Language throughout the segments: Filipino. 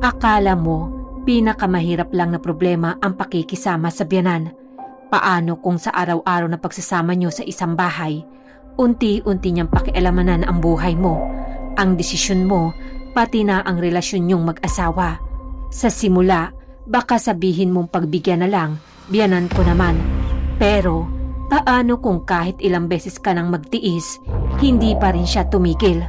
Akala mo, pinakamahirap lang na problema ang pakikisama sa biyanan. Paano kung sa araw-araw na pagsasama nyo sa isang bahay, unti-unti niyang pakialamanan ang buhay mo, ang desisyon mo, pati na ang relasyon nyong mag-asawa. Sa simula, baka sabihin mong pagbigyan na lang, biyanan ko naman. Pero, paano kung kahit ilang beses ka nang magtiis, hindi pa rin siya tumigil?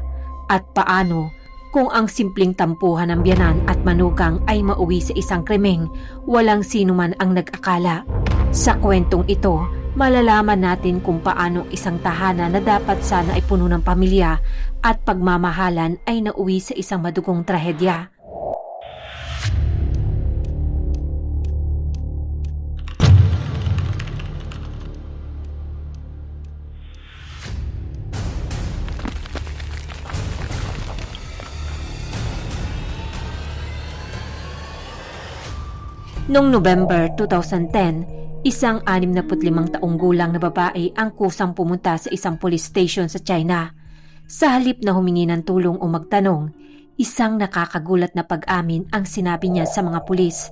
At paano kung ang simpleng tampuhan ng biyanan at manugang ay mauwi sa isang krimeng, walang sino man ang nag-akala? Sa kwentong ito, malalaman natin kung paano isang tahanan na dapat sana ay puno ng pamilya at pagmamahalan ay nauwi sa isang madugong trahedya. Noong November 2010, isang 65 taong gulang na babae ang kusang pumunta sa isang police station sa China. Sa halip na humingi ng tulong o magtanong, isang nakakagulat na pag-amin ang sinabi niya sa mga pulis.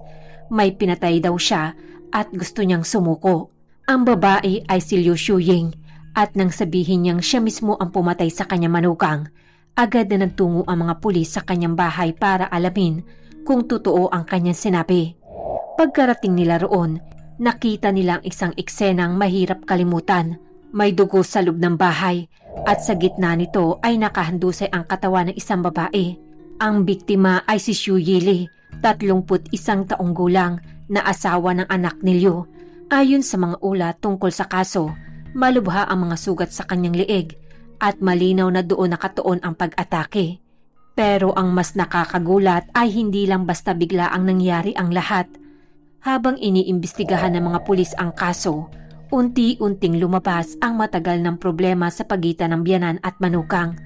May pinatay daw siya at gusto niyang sumuko. Ang babae ay si Liu Shuying at nang sabihin niyang siya mismo ang pumatay sa kanyang manugang, agad na nagtungo ang mga pulis sa kanyang bahay para alamin kung totoo ang kanyang sinabi. Pagkarating nila roon, nakita nilang isang eksenang mahirap kalimutan. May dugo sa loob ng bahay at sa gitna nito ay nakahandusay ang katawan ng isang babae. Ang biktima ay si Xu Yili, 31 taong gulang na asawa ng anak ni Liu. Ayon sa mga ulat tungkol sa kaso, malubha ang mga sugat sa kanyang leeg at malinaw na doon nakatuon ang pag-atake. Pero ang mas nakakagulat ay hindi lang basta bigla ang nangyari ang lahat. Habang iniimbestigahan ng mga pulis ang kaso, unti-unting lumabas ang matagal ng problema sa pagitan ng biyanan at manugang.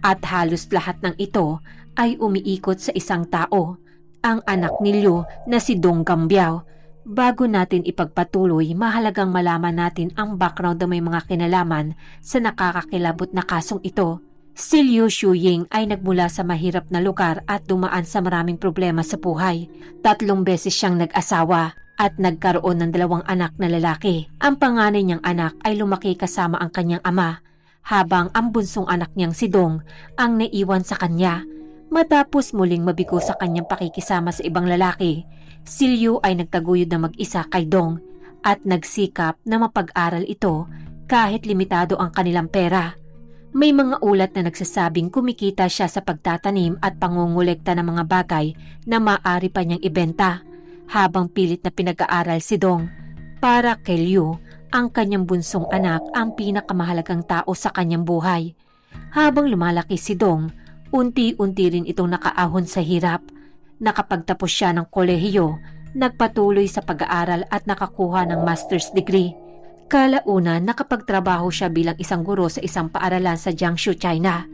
At halos lahat ng ito ay umiikot sa isang tao, ang anak ni Liu na si Dong Gambiao. Bago natin ipagpatuloy, mahalagang malaman natin ang background na may mga kinalaman sa nakakakilabot na kasong ito. Si Liu Shuying ay nagmula sa mahirap na lugar at dumaan sa maraming problema sa buhay. 3 beses siyang nag-asawa at nagkaroon ng 2 anak na lalaki. Ang panganay niyang anak ay lumaki kasama ang kanyang ama, habang ang bunsong anak niyang si Dong ang naiwan sa kanya. Matapos muling mabigo sa kanyang pakikisama sa ibang lalaki, si Liu ay nagtaguyod na mag-isa kay Dong at nagsikap na mapag-aral ito kahit limitado ang kanilang pera. May mga ulat na nagsasabing kumikita siya sa pagtatanim at pangungulekta ng mga bagay na maaari pa niyang ibenta, habang pilit na pinag-aaral si Dong. Para kay Liu, ang kanyang bunsong anak ang pinakamahalagang tao sa kanyang buhay. Habang lumalaki si Dong, unti-unti rin itong nakaahon sa hirap. Nakapagtapos siya ng kolehiyo, nagpatuloy sa pag-aaral at nakakuha ng master's degree. Kalaunan, nakapagtrabaho siya bilang isang guro sa isang paaralan sa Jiangsu, China.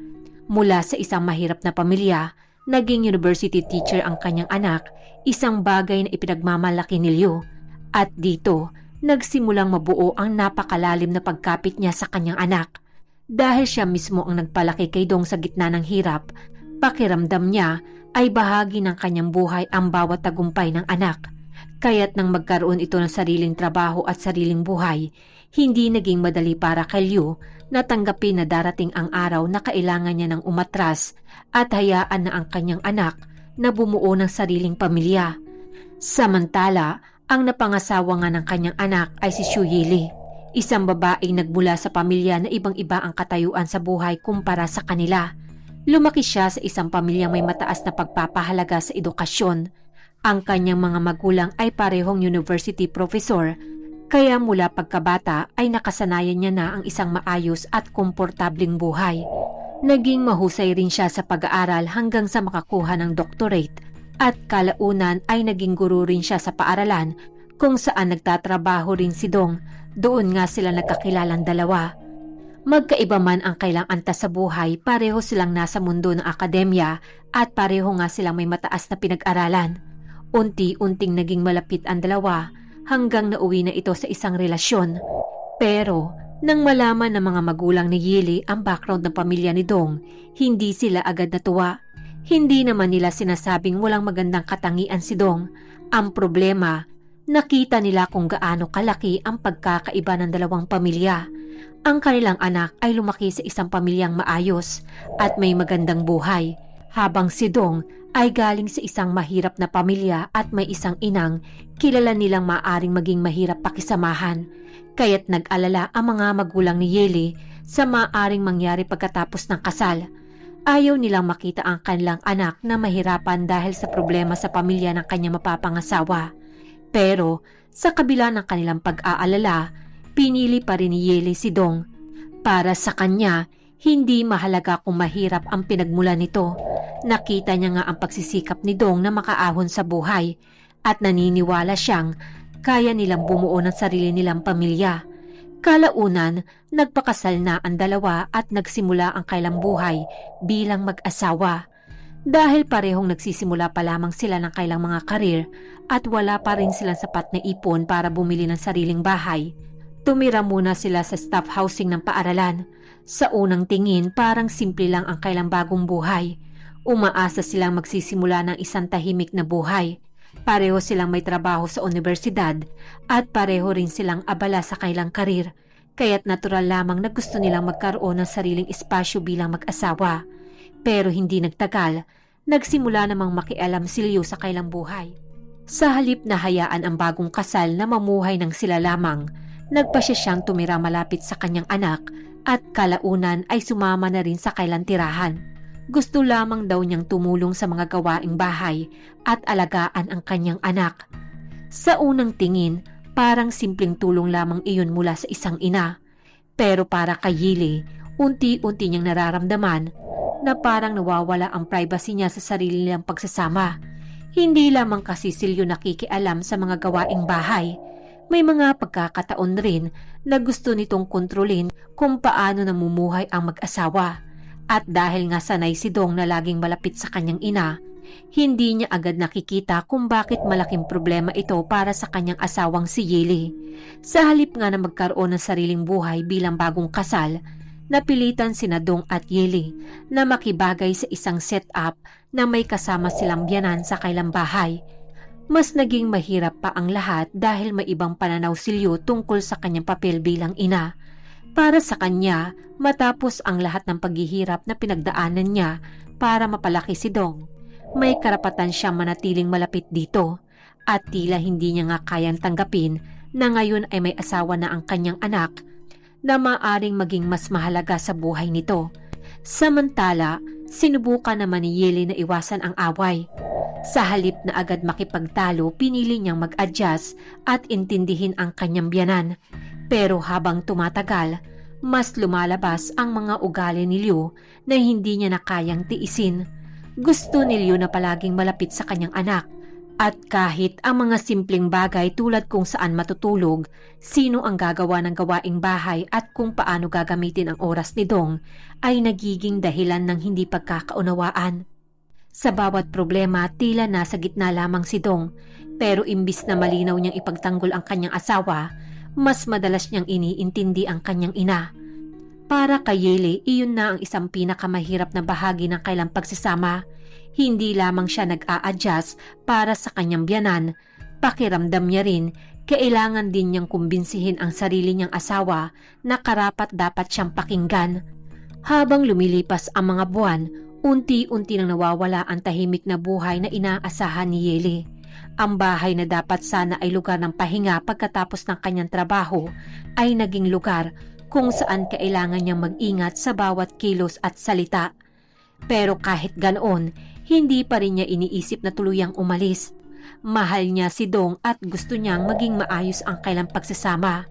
Mula sa isang mahirap na pamilya, naging university teacher ang kanyang anak, isang bagay na ipinagmamalaki ni Liu. At dito, nagsimulang mabuo ang napakalalim na pagkapit niya sa kanyang anak. Dahil siya mismo ang nagpalaki kay Dong sa gitna ng hirap, pakiramdam niya ay bahagi ng kanyang buhay ang bawat tagumpay ng anak. Kaya't nang magkaroon ito ng sariling trabaho at sariling buhay, hindi naging madali para kay Liu na tanggapin na darating ang araw na kailangan niya ng umatras at hayaan na ang kanyang anak na bumuo ng sariling pamilya. Samantala, ang napangasawa nga ng kanyang anak ay si Xu Yili, isang babaeng nagmula sa pamilya na ibang-iba ang katayuan sa buhay kumpara sa kanila. Lumaki siya sa isang pamilyang may mataas na pagpapahalaga sa edukasyon. Ang kanyang mga magulang ay parehong university professor, kaya mula pagkabata ay nakasanayan niya na ang isang maayos at komportableng buhay. Naging mahusay rin siya sa pag-aaral hanggang sa makakuha ng doctorate at kalaunan ay naging guro rin siya sa paaralan kung saan nagtatrabaho rin si Dong. Doon nga sila nagkakilalang dalawa. Magkaiba man ang kailang antas sa buhay, pareho silang nasa mundo ng akademya at pareho nga silang may mataas na pinag-aralan. Unti-unting naging malapit ang dalawa hanggang nauwi na ito sa isang relasyon. Pero nang malaman ng mga magulang ni Yili ang background ng pamilya ni Dong, hindi sila agad natuwa. Hindi naman nila sinasabing walang magandang katangian si Dong. Ang problema, nakita nila kung gaano kalaki ang pagkakaiba ng dalawang pamilya. Ang kanilang anak ay lumaki sa isang pamilyang maayos at may magandang buhay, habang si Dong ay galing sa isang mahirap na pamilya at may isang inang kilala nilang maaring maging mahirap pakisamahan. Kaya't nag-alala ang mga magulang ni Yeli sa maaring mangyari pagkatapos ng kasal. Ayaw nilang makita ang kanilang anak na mahirapan dahil sa problema sa pamilya ng kanyang mapapangasawa. Pero sa kabila ng kanilang pag-aalala, pinili pa rin ni Yeli si Dong. Para sa kanya, hindi mahalaga kung mahirap ang pinagmula nito. Nakita niya nga ang pagsisikap ni Dong na makaahon sa buhay at naniniwala siyang kaya nilang bumuo ng sarili nilang pamilya. Kalaunan, nagpakasal na ang dalawa at nagsimula ang kailang buhay bilang mag-asawa. Dahil parehong nagsisimula pa lamang sila ng kailang mga karir at wala pa rin silang sapat na ipon para bumili ng sariling bahay, tumira muna sila sa staff housing ng paaralan. Sa unang tingin, parang simple lang ang kailang bagong buhay. Umaasa silang magsisimula ng isang tahimik na buhay. Pareho silang may trabaho sa universidad at pareho rin silang abala sa kailang karir, kaya't natural lamang na gusto nilang magkaroon ng sariling espasyo bilang mag-asawa. Pero hindi nagtagal, nagsimula namang makialam si Liu sa kailang buhay. Sa halip na hayaan ang bagong kasal na mamuhay ng sila lamang, nagpasya siyang tumira malapit sa kanyang anak at kalaunan ay sumama na rin sa kailang tirahan. Gusto lamang daw niyang tumulong sa mga gawaing bahay at alagaan ang kanyang anak. Sa unang tingin, parang simpleng tulong lamang iyon mula sa isang ina. Pero para kay Yili, unti-unti niyang nararamdaman na parang nawawala ang privacy niya sa sarili niyang pagsasama. Hindi lamang kasi silyo nakikialam sa mga gawaing bahay. May mga pagkakataon rin na gusto nitong kontrolin kung paano namumuhay ang mag-asawa. At dahil nga sanay si Dong na laging malapit sa kanyang ina, hindi niya agad nakikita kung bakit malaking problema ito para sa kanyang asawang si Yili. Sa halip nga na magkaroon ng sariling buhay bilang bagong kasal, napilitan sina Dong at Yili na makibagay sa isang setup na may kasama silang biyanan sa kailang bahay. Mas naging mahirap pa ang lahat dahil may ibang pananaw si Liu tungkol sa kanyang papel bilang ina. Para sa kanya, matapos ang lahat ng paghihirap na pinagdaanan niya para mapalaki si Dong, may karapatan siyang manatiling malapit dito at tila hindi niya nga kayang tanggapin na ngayon ay may asawa na ang kanyang anak na maaring maging mas mahalaga sa buhay nito. Samantala, sinubukan naman ni Yeli na iwasan ang away. Sa halip na agad makipagtalo, pinili niyang mag-adjust at intindihin ang kanyang biyanan. Pero habang tumatagal, mas lumalabas ang mga ugali ni Liu na hindi niya na kayang tiisin. Gusto ni Liu na palaging malapit sa kanyang anak. At kahit ang mga simpleng bagay tulad kung saan matutulog, sino ang gagawa ng gawaing bahay at kung paano gagamitin ang oras ni Dong, ay nagiging dahilan ng hindi pagkakaunawaan. Sa bawat problema, tila nasa gitna lamang si Dong, pero imbis na malinaw niyang ipagtanggol ang kanyang asawa, mas madalas niyang iniintindi ang kanyang ina. Para kay Yeli, iyon na ang isang pinakamahirap na bahagi ng kailang pagsasama. Hindi lamang siya nag-a-adjust para sa kanyang biyanan. Pakiramdam niya rin, kailangan din niyang kumbinsihin ang sarili niyang asawa na karapat dapat siyang pakinggan. Habang lumilipas ang mga buwan, unti-unti nang nawawala ang tahimik na buhay na inaasahan ni Yeli. Ang bahay na dapat sana ay lugar ng pahinga pagkatapos ng kanyang trabaho ay naging lugar kung saan kailangan niyang mag-ingat sa bawat kilos at salita. Pero kahit ganoon, hindi pa rin niya iniisip na tuluyang umalis. Mahal niya si Dong at gusto niyang maging maayos ang kailang pagsasama.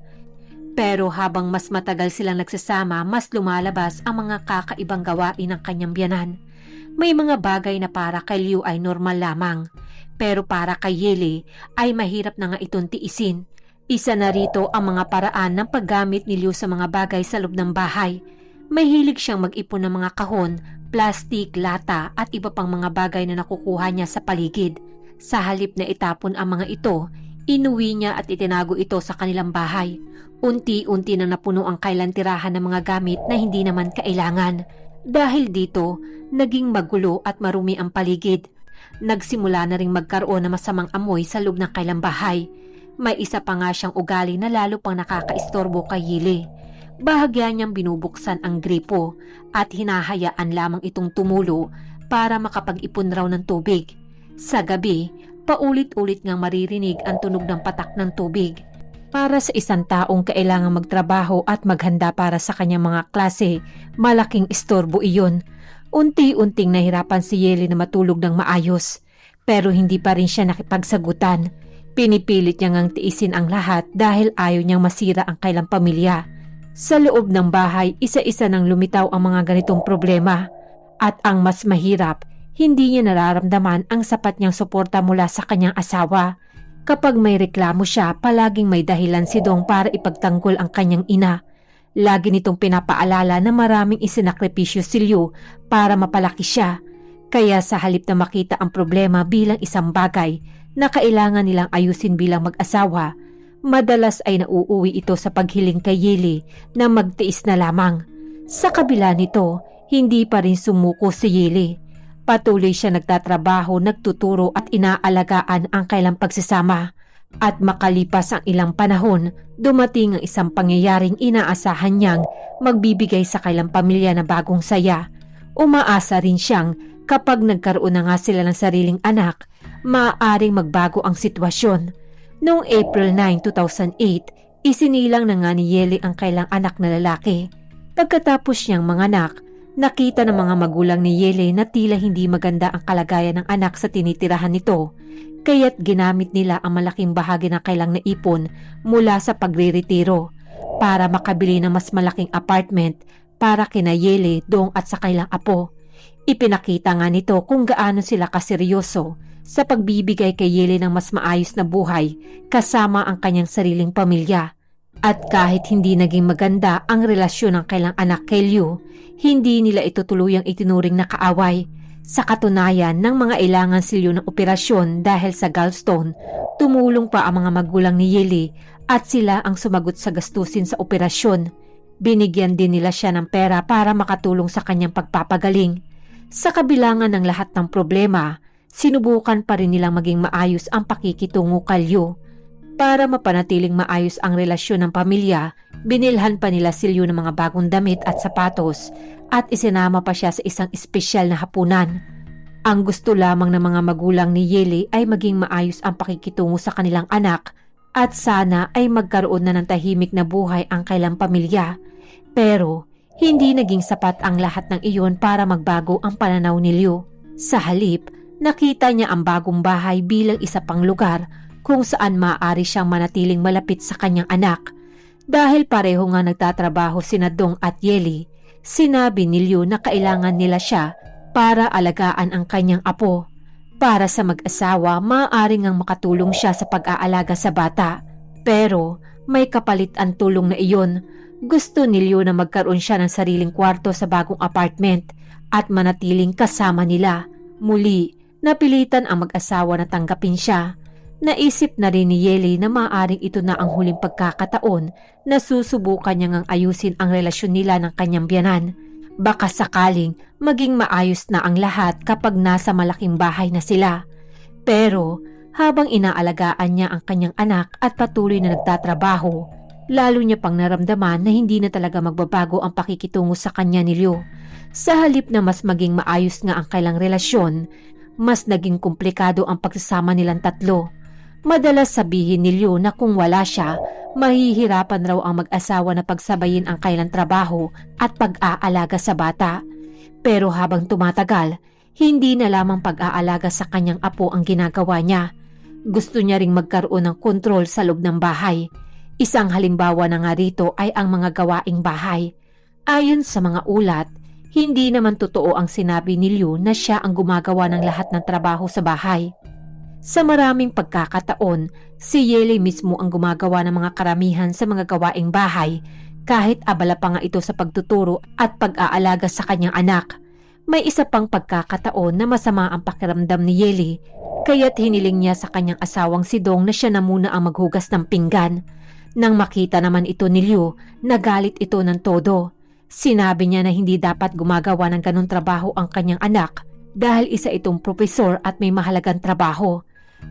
Pero habang mas matagal silang nagsasama, mas lumalabas ang mga kakaibang gawain ng kanyang biyanan. May mga bagay na para kay Liu ay normal lamang, pero para kay Yeli ay mahirap na nga itong tiisin. Isa na rito ang mga paraan ng paggamit ni Liu sa mga bagay sa loob ng bahay. Mahilig siyang mag-ipon ng mga kahon, plastik, lata at iba pang mga bagay na nakukuha niya sa paligid. Sa halip na itapon ang mga ito, inuwi niya at itinago ito sa kanilang bahay. Unti-unti na napuno ang kailan tirahan ng mga gamit na hindi naman kailangan. Dahil dito, naging magulo at marumi ang paligid. Nagsimula na ring magkaroon ng masamang amoy sa loob ng kailang bahay. May isa pa nga siyang ugali na lalo pang nakakaistorbo kay Yili. Bahagya niyang binubuksan ang gripo at hinahayaan lamang itong tumulo para makapag-ipon raw ng tubig. Sa gabi, paulit-ulit ngang maririnig ang tunog ng patak ng tubig. Para sa isang taong kailangang magtrabaho at maghanda para sa kanyang mga klase, malaking istorbo iyon. Unti-unting nahirapan si Yeli na matulog ng maayos, pero hindi pa rin siya nakipagsagutan. Pinipilit niya ngang tiisin ang lahat dahil ayaw niyang masira ang kailang pamilya. Sa loob ng bahay, isa-isa nang lumitaw ang mga ganitong problema. At ang mas mahirap, hindi niya nararamdaman ang sapat niyang suporta mula sa kanyang asawa. Kapag may reklamo siya, palaging may dahilan si Dong para ipagtanggol ang kanyang ina. Lagi nitong pinapaalala na maraming isinakripisyo si Liu para mapalaki siya. Kaya sa halip na makita ang problema bilang isang bagay na kailangan nilang ayusin bilang mag-asawa, madalas ay nauuwi ito sa paghiling kay Yili na magtiis na lamang. Sa kabila nito, hindi pa rin sumuko si Yili. Patuloy siya nagtatrabaho, nagtuturo at inaalagaan ang kailang pagsasama. At makalipas ang ilang panahon, dumating ang isang pangyayaring inaasahan niyang magbibigay sa kailang pamilya na bagong saya. Umaasa rin siyang kapag nagkaroon na nga sila ng sariling anak, maaaring magbago ang sitwasyon. Noong April 9, 2008, isinilang na nga ni Yeli ang kailang anak na lalaki. Pagkatapos niyang manganak, nakita ng mga magulang ni Yeli na tila hindi maganda ang kalagayan ng anak sa tinitirahan nito. Kaya't ginamit nila ang malaking bahagi ng kailang naipon mula sa pagre-retiro para makabili ng mas malaking apartment para kina Yeli, Dong at sa kailang apo. Ipinakita nga nito kung gaano sila kaseryoso sa pagbibigay kay Yeli ng mas maayos na buhay kasama ang kanyang sariling pamilya. At kahit hindi naging maganda ang relasyon ng kailang anak kay Liu, hindi nila ito tuluyang itinuring na kaaway. Sa katunayan, ng mga ilangan si Liu ng operasyon dahil sa gallstone, tumulong pa ang mga magulang ni Yeli at sila ang sumagot sa gastusin sa operasyon. Binigyan din nila siya ng pera para makatulong sa kanyang pagpapagaling. Sa kabilangan ng lahat ng problema, sinubukan pa rin nilang maging maayos ang pakikitungo kay Liu. Para mapanatiling maayos ang relasyon ng pamilya, binilhan pa nila si Liu ng mga bagong damit at sapatos at isinama pa siya sa isang espesyal na hapunan. Ang gusto lamang ng mga magulang ni Yeli ay maging maayos ang pakikitungo sa kanilang anak at sana ay magkaroon na ng tahimik na buhay ang kailang pamilya. Pero hindi naging sapat ang lahat ng iyon para magbago ang pananaw ni Liu. Sa halip, nakita niya ang bagong bahay bilang isa pang lugar kung saan maaari siyang manatiling malapit sa kanyang anak. Dahil pareho nga nagtatrabaho sina Dong at Yeli, sinabi ni Liu na kailangan nila siya para alagaan ang kanyang apo. Para sa mag-asawa, maaari ngang makatulong siya sa pag-aalaga sa bata. Pero may kapalit ang tulong na iyon. Gusto ni Liu na magkaroon siya ng sariling kwarto sa bagong apartment at manatiling kasama nila. Muli, napilitan ang mag-asawa na tanggapin siya. Naisip na rin ni Yeli na maaaring ito na ang huling pagkakataon na susubukan niya ngang ayusin ang relasyon nila ng kanyang biyanan. Baka sakaling maging maayos na ang lahat kapag nasa malaking bahay na sila. Pero habang inaalagaan niya ang kanyang anak at patuloy na nagtatrabaho, lalo niya pang naramdaman na hindi na talaga magbabago ang pakikitungo sa kanya ni Liu. Sa halip na mas maging maayos nga ang kailang relasyon, mas naging komplikado ang pagsasama nilang tatlo. Madalas sabihin ni Liu na kung wala siya, mahihirapan raw ang mag-asawa na pagsabayin ang kailang trabaho at pag-aalaga sa bata. Pero habang tumatagal, hindi na lamang pag-aalaga sa kanyang apo ang ginagawa niya. Gusto niya ring magkaroon ng kontrol sa loob ng bahay. Isang halimbawa na nga rito ay ang mga gawaing bahay. Ayon sa mga ulat, hindi naman totoo ang sinabi ni Liu na siya ang gumagawa ng lahat ng trabaho sa bahay. Sa maraming pagkakataon, si Yeli mismo ang gumagawa ng mga karamihan sa mga gawaing bahay kahit abala pa nga ito sa pagtuturo at pag-aalaga sa kanyang anak. May isa pang pagkakataon na masama ang pakiramdam ni Yeli kaya't hiniling niya sa kanyang asawang si Dong na siya na muna ang maghugas ng pinggan. Nang makita naman ito ni Liu, nagalit ito ng todo. Sinabi niya na hindi dapat gumagawa ng ganong trabaho ang kanyang anak dahil isa itong propesor at may mahalagang trabaho.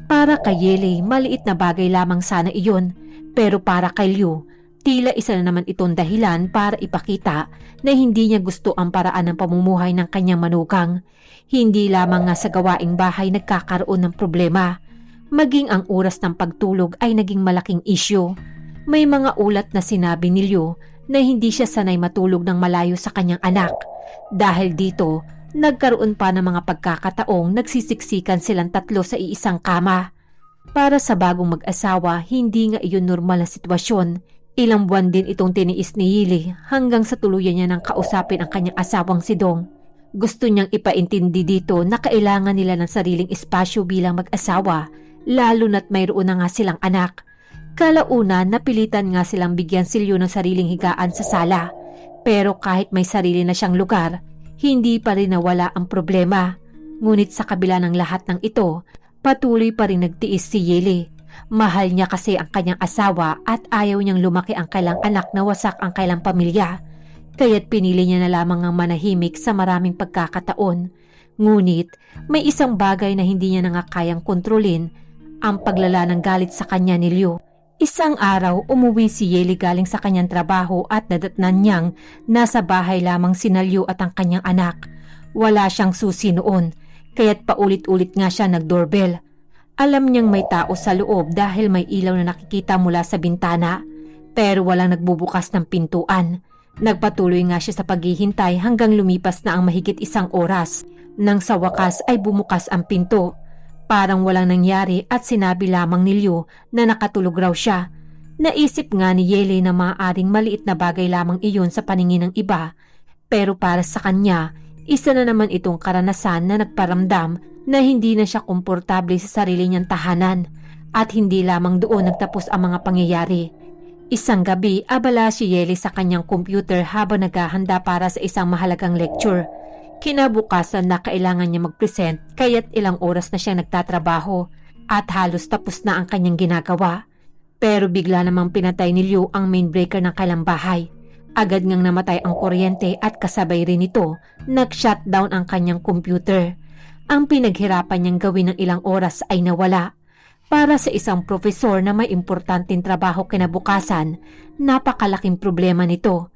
Para kay Yele, maliit na bagay lamang sana iyon, pero para kay Liu, tila isa na naman itong dahilan para ipakita na hindi niya gusto ang paraan ng pamumuhay ng kanyang manugang. Hindi lamang nga sa gawaing bahay nagkakaroon ng problema, maging ang oras ng pagtulog ay naging malaking isyu. May mga ulat na sinabi ni Liu na hindi siya sanay matulog ng malayo sa kanyang anak. Dahil dito, nagkaroon pa ng mga pagkakataong nagsisiksikan silang tatlo sa iisang kama. Para sa bagong mag-asawa, hindi nga iyon normal na sitwasyon. Ilang buwan din itong tiniis ni Yili hanggang sa tuluyan niya ng kausapin ang kanyang asawang si Dong. Gusto niyang ipaintindi dito na kailangan nila ng sariling espasyo bilang mag-asawa, lalo na't mayroon na nga silang anak. Kalauna, napilitan nga silang bigyan si Liu ng sariling higaan sa sala. Pero kahit may sarili na siyang lugar, hindi pa rin nawala ang problema. Ngunit sa kabila ng lahat ng ito, patuloy pa rin nagtiis si Yili. Mahal niya kasi ang kanyang asawa at ayaw niyang lumaki ang kailang anak na wasak ang kailang pamilya. Kaya't pinili niya na lamang ang manahimik sa maraming pagkakataon. Ngunit may isang bagay na hindi niya na nga kayang kontrolin, ang paglala ng galit sa kanya ni Liu. Isang araw, umuwi si Yeli galing sa kanyang trabaho at nadatnan niyang nasa bahay lamang sina Liu at ang kanyang anak. Wala siyang susi noon, kaya't paulit-ulit nga siya nag-doorbell. Alam niyang may tao sa loob dahil may ilaw na nakikita mula sa bintana, pero walang nagbubukas ng pintuan. Nagpatuloy nga siya sa paghihintay hanggang lumipas na ang mahigit isang oras. Nang sa wakas ay bumukas ang pinto. Parang walang nangyari at sinabi lamang ni Liu na nakatulog raw siya. Naisip nga ni Yele na maaaring maliit na bagay lamang iyon sa paningin ng iba, pero para sa kanya, isa na naman itong karanasan na nagparamdam na hindi na siya komportable sa sarili niyang tahanan at hindi lamang doon nagtapos ang mga pangyayari. Isang gabi, abala si Yele sa kanyang computer habang naghahanda para sa isang mahalagang lecture. Kinabukasan na kailangan niya mag-present kaya't ilang oras na siyang nagtatrabaho at halos tapos na ang kanyang ginagawa. Pero bigla namang pinatay ni Liu ang main breaker ng kailang bahay. Agad ngang namatay ang kuryente at kasabay rin ito, nag-shutdown ang kanyang computer. Ang pinaghirapan niyang gawin ng ilang oras ay nawala. Para sa isang profesor na may importanteng trabaho kinabukasan, napakalaking problema nito.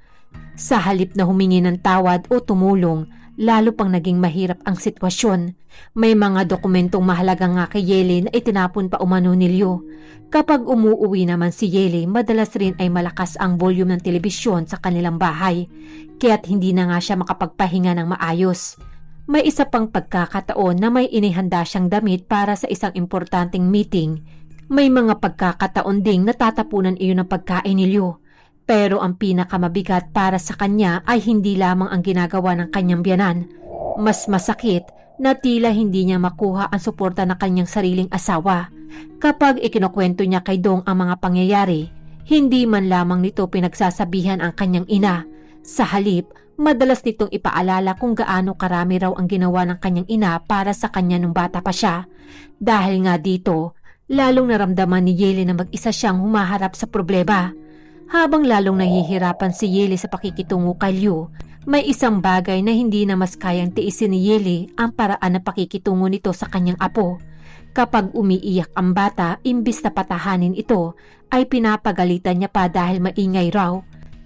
Sa halip na humingi ng tawad o tumulong, lalo pang naging mahirap ang sitwasyon. May mga dokumentong mahalaga nga kay Yele na itinapon pa umano ni Liu. Kapag umuuwi naman si Yele, madalas rin ay malakas ang volume ng telebisyon sa kanilang bahay, kaya't hindi na nga siya makapagpahinga ng maayos. May isa pang pagkakataon na may inihanda siyang damit para sa isang importanteng meeting. May mga pagkakataon ding natatapunan iyon ng pagkain ni Liu. Pero ang pinakamabigat para sa kanya ay hindi lamang ang ginagawa ng kanyang biyanan. Mas masakit na tila hindi niya makuha ang suporta ng kanyang sariling asawa. Kapag ikinukwento niya kay Dong ang mga pangyayari, hindi man lamang nito pinagsasabihan ang kanyang ina. Sa halip, madalas nitong ipaalala kung gaano karami raw ang ginawa ng kanyang ina para sa kanya nung bata pa siya. Dahil nga dito, lalong naramdaman ni Yele na mag-isa siyang humaharap sa problema. Habang lalong nahihirapan si Yele sa pakikitungo kay Liu, may isang bagay na hindi na mas kayang tiisin ni Yele ang paraan na pakikitungo nito sa kanyang apo. Kapag umiiyak ang bata, imbis na patahanin ito, ay pinapagalitan niya pa dahil maingay raw.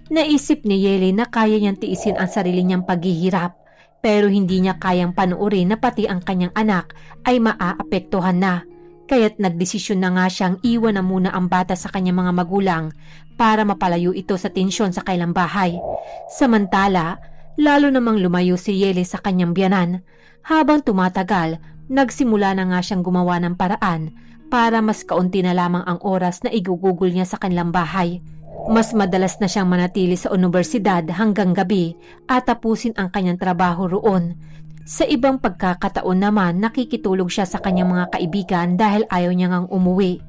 Naisip ni Yele na kaya niyang tiisin ang sarili niyang paghihirap, pero hindi niya kayang panuorin na pati ang kanyang anak ay maaapektuhan na. Kaya't nagdesisyon na nga siyang iwan na muna ang bata sa kanyang mga magulang para mapalayo ito sa tensyon sa kailang bahay. Samantala, lalo namang lumayo si Yele sa kanyang biyanan. Habang tumatagal, nagsimula na nga siyang gumawa ng paraan para mas kaunti na lamang ang oras na igugugol niya sa kanilang bahay. Mas madalas na siyang manatili sa universidad hanggang gabi at tapusin ang kanyang trabaho roon. Sa ibang pagkakataon naman, nakikitulog siya sa kanyang mga kaibigan dahil ayaw niya ngang umuwi.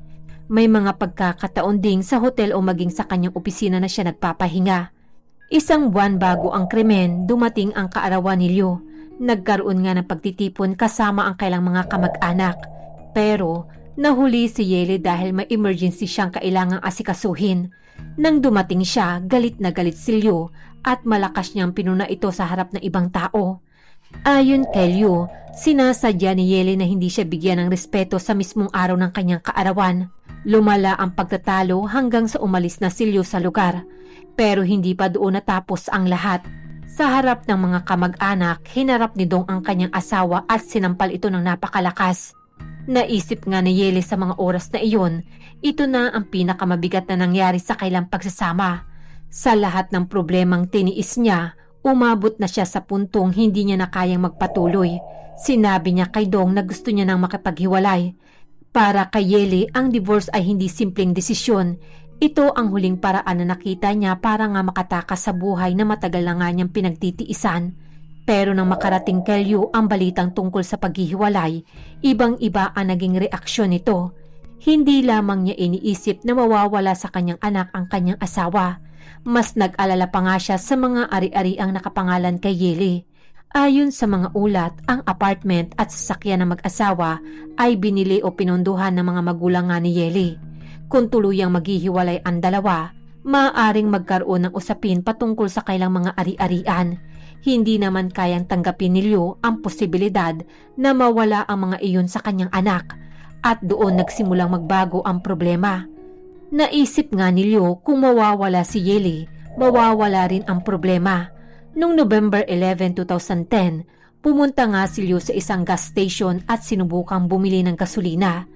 May mga pagkakataon ding sa hotel o maging sa kanyang opisina na siya nagpapahinga. Isang buwan bago ang krimen, dumating ang kaarawan ni Liu. Nagkaroon nga ng pagtitipon kasama ang kailang mga kamag-anak. Pero Nahuli si Yeli dahil may emergency siyang kailangang asikasuhin. Nang dumating siya, galit na galit si Liu at malakas niyang pinuna ito sa harap ng ibang tao. Ayon kay Liu, sinasadya ni Yeli na hindi siya bigyan ng respeto sa mismong araw ng kanyang kaarawan. Lumala ang pagtatalo hanggang sa umalis na si Liu sa lugar. Pero hindi pa doon natapos ang lahat. Sa harap ng mga kamag-anak, hinarap ni Dong ang kanyang asawa at sinampal ito ng napakalakas. Naisip nga ni Yeli sa mga oras na iyon, ito na ang pinakamabigat na nangyari sa kailang pagsasama. Sa lahat ng problemang tiniis niya, umabot na siya sa puntong hindi niya na kayang magpatuloy. Sinabi niya kay Dong na gusto niya nang makipaghiwalay. Para kay Yeli, ang divorce ay hindi simpleng desisyon. Ito ang huling paraan na nakita niya para nga makatakas sa buhay na matagal na nga niyang pinagtitiisan. Pero nang makarating kay Liu ang balitang tungkol sa paghihiwalay, ibang-iba ang naging reaksyon nito. Hindi lamang niya iniisip na mawawala sa kanyang anak ang kanyang asawa. Mas nag-alala pa nga siya sa mga ari-ariang nakapangalan kay Yeli. Ayon sa mga ulat, ang apartment at sasakyan ng mag-asawa ay binili o pinondohan ng mga magulang nga ni Yeli. Kung tuluyang maghihiwalay ang dalawa, maaaring magkaroon ng usapin patungkol sa kailang mga ari-arian. Hindi naman kayang tanggapin ni Liu ang posibilidad na mawala ang mga iyon sa kanyang anak at doon nagsimulang magbago ang problema. Naisip nga ni Liu kung mawawala si Yeli, mawawala rin ang problema. Noong November 11, 2010, pumunta nga si Liu sa isang gas station at sinubukang bumili ng gasolina.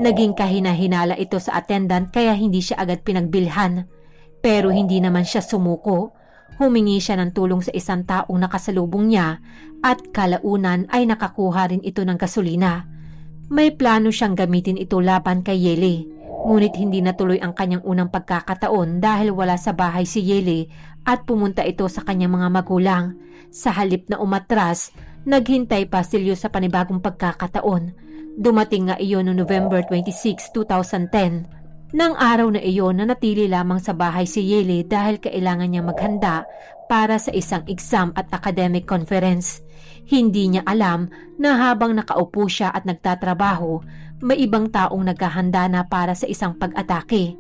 Naging kahina-hinala ito sa attendant kaya hindi siya agad pinagbilhan. Pero hindi naman siya sumuko. Humingi siya ng tulong sa isang taong nakasalubong niya at kalaunan ay nakakuha rin ito ng gasolina. May plano siyang gamitin ito laban kay Yeli. Ngunit hindi natuloy ang kanyang unang pagkakataon dahil wala sa bahay si Yeli at pumunta ito sa kanyang mga magulang. Sa halip na umatras, naghintay pa si Liu sa panibagong pagkakataon. Dumating nga iyon noong November 26, 2010. Nang araw na iyon nanatili lamang sa bahay si Yeli dahil kailangan niya maghanda para sa isang exam at academic conference. Hindi niya alam na habang nakaupo siya at nagtatrabaho, may ibang taong naghahanda na para sa isang pag-atake.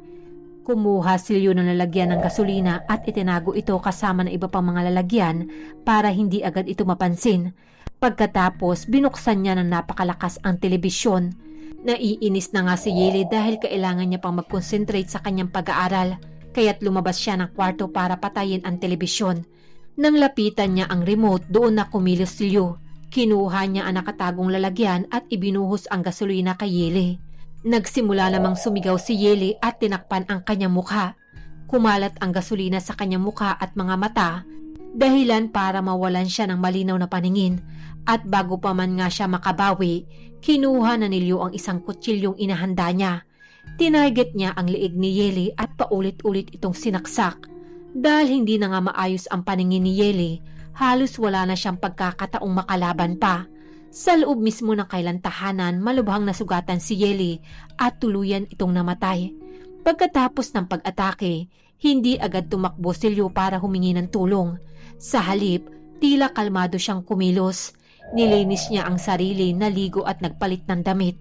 Kumuha si Liu ng lalagyan ng gasolina at itinago ito kasama ng iba pang mga lalagyan para hindi agad ito mapansin. Pagkatapos binuksan niya ng napakalakas ang telebisyon. Naiinis na nga si Yeli dahil kailangan niya pang mag-concentrate sa kanyang pag-aaral, kaya't lumabas siya ng kwarto para patayin ang telebisyon. Nang lapitan niya ang remote, doon na kumilos si Liu. Kinuha niya ang nakatagong lalagyan at ibinuhos ang gasolina kay Yeli. Nagsimula namang sumigaw si Yeli at tinakpan ang kanyang mukha. Kumalat ang gasolina sa kanyang mukha at mga mata, dahilan para mawalan siya ng malinaw na paningin. At bago pa man nga siya makabawi, kinuha na ni Liu ang isang kutsilyong inahanda niya. Tinarget niya ang liig ni Yeli at paulit-ulit itong sinaksak. Dahil hindi na nga maayos ang paningin ni Yeli, halos wala na siyang pagkakataong makalaban pa. Sa loob mismo ng kailang tahanan, malubhang nasugatan si Yeli at tuluyan itong namatay. Pagkatapos ng pag-atake, hindi agad tumakbo si Liu para humingi ng tulong. Sa halip, tila kalmado siyang kumilos. Nilinis niya ang sarili, naligo at nagpalit ng damit.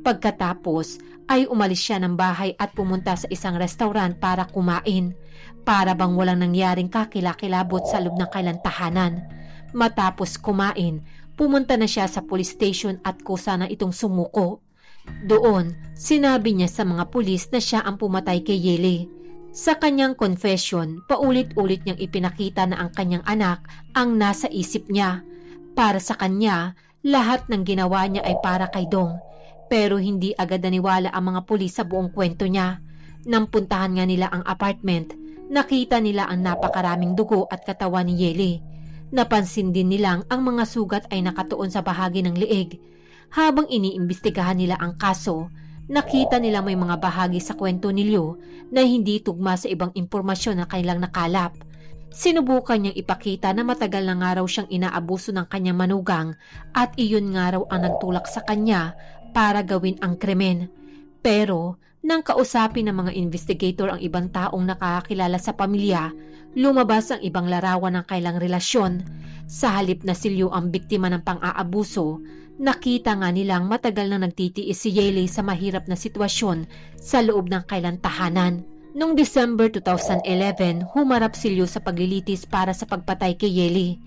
Pagkatapos ay umalis siya ng bahay at pumunta sa isang restaurant para kumain. Para bang walang nangyaring kakilakilabot sa loob ng kailang tahanan. Matapos kumain, pumunta na siya sa police station at kusa na itong sumuko. Doon, sinabi niya sa mga pulis na siya ang pumatay kay Yeli. Sa kanyang confession, paulit-ulit niyang ipinakita na ang kanyang anak ang nasa isip niya. Para sa kanya, lahat ng ginawa niya ay para kay Dong. Pero hindi agad naniwala ang mga pulis sa buong kwento niya. Nang puntahan nga nila ang apartment, nakita nila ang napakaraming dugo at katawan ni Yeli. Napansin din nilang ang mga sugat ay nakatuon sa bahagi ng liig. Habang iniimbestigahan nila ang kaso, nakita nila may mga bahagi sa kwento ni Liu na hindi tugma sa ibang impormasyon na kanilang nakalap. Sinubukan niyang ipakita na matagal na nga raw siyang inaabuso ng kanyang manugang at iyon nga raw ang nagtulak sa kanya para gawin ang krimen. Pero nang kausapin ng mga investigator ang ibang taong nakakakilala sa pamilya, lumabas ang ibang larawan ng kailang relasyon. Sa halip na si Liu ang biktima ng pang-aabuso, Nakita nga nilang matagal na nagtitiis si Yeli sa mahirap na sitwasyon sa loob ng kailang tahanan. Noong December 2011, humarap si Liu sa paglilitis para sa pagpatay kay Yeli.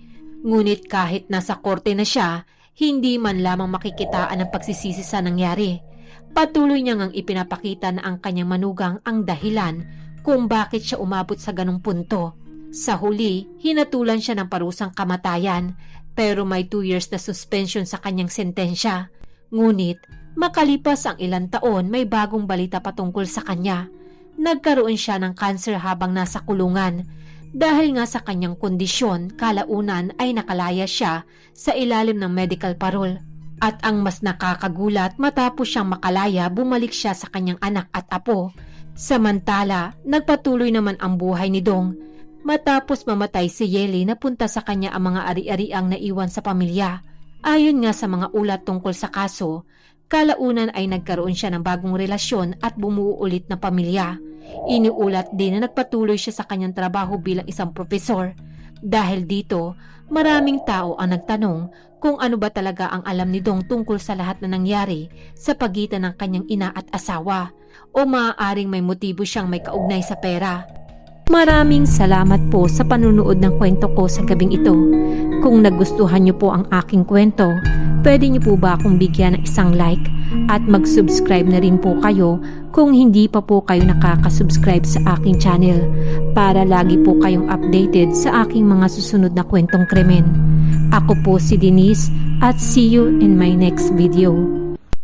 Ngunit kahit nasa korte na siya, hindi man lamang makikitaan ang pagsisisi sa nangyari. Patuloy niya ngang ipinapakita na ang kanyang manugang ang dahilan kung bakit siya umabot sa ganong punto. Sa huli, hinatulan siya ng parusang kamatayan, pero may 2 years na suspension sa kanyang sentensya. Ngunit, makalipas ang ilang taon, may bagong balita patungkol sa kanya. Nagkaroon siya ng cancer habang nasa kulungan. Dahil nga sa kanyang kondisyon, kalaunan ay nakalaya siya sa ilalim ng medical parole. At ang mas nakakagulat, matapos siyang makalaya, bumalik siya sa kanyang anak at apo. Samantala, nagpatuloy naman ang buhay ni Dong. Matapos mamatay si Yeli, napunta sa kanya ang mga ari-ariang naiwan sa pamilya. Ayon nga sa mga ulat tungkol sa kaso, kalaunan ay nagkaroon siya ng bagong relasyon at bumuo ulit na pamilya. Iniulat din na nagpatuloy siya sa kanyang trabaho bilang isang propesor. Dahil dito, maraming tao ang nagtanong kung ano ba talaga ang alam ni Dong tungkol sa lahat na nangyari sa pagitan ng kanyang ina at asawa, o maaaring may motibo siyang may kaugnay sa pera. Maraming salamat po sa panunood ng kwento ko sa gabing ito. Kung nagustuhan niyo po ang aking kwento, pwede niyo po ba akong bigyan ng isang like at mag-subscribe na rin po kayo kung hindi pa po kayo nakaka-subscribe sa aking channel para lagi po kayong updated sa aking mga susunod na kwentong krimen. Ako po si Denise at see you in my next video.